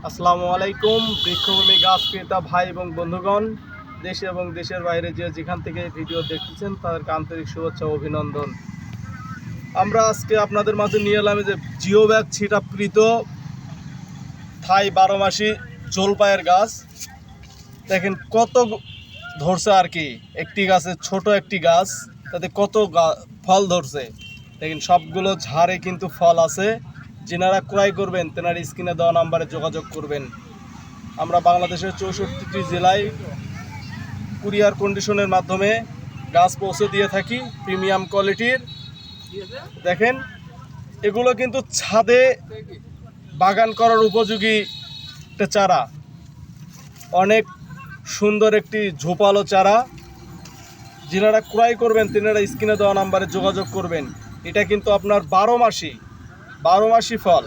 আসসালামু আলাইকুম বৃক্ষভূমি গাছ ক্রেতা ভাই এবং বন্ধুগণ, দেশে এবং দেশের বাইরে যে যেখান থেকে ভিডিও দেখতেছেন তাদেরকে আন্তরিক শুভেচ্ছা ও অভিনন্দন। আমরা আজকে আপনাদের মাঝে নিয়ে এলাম যে জিও ব্যাগ ছিটাপ্রীত থাই 12 মাসি জলপাইয়ের গাছ। দেখেন কত ধরছে আর কি, একটি গাছে ছোট একটি গাছ, তাতে কত ফল ধরছে। দেখেন সবগুলো ঝাড়ে কিন্তু ফল আছে। যিনারা ক্রয় করবেন তেনার স্ক্রিনে দেওয়া নাম্বারে যোগাযোগ করবেন। আমরা বাংলাদেশের 64টি জেলায় কুরিয়ার কন্ডিশনের মাধ্যমে গাছ পৌঁছে দিয়ে থাকি প্রিমিয়াম কোয়ালিটির। দেখেন এগুলো কিন্তু ছাদে বাগান করার উপযোগী একটা চারা, অনেক সুন্দর একটি ঝোপালো চারা। যিনারা ক্রয় করবেন তেনারা স্ক্রিনে দেওয়া নাম্বারে যোগাযোগ করবেন। এটা কিন্তু আপনার 12 মাসি ফল।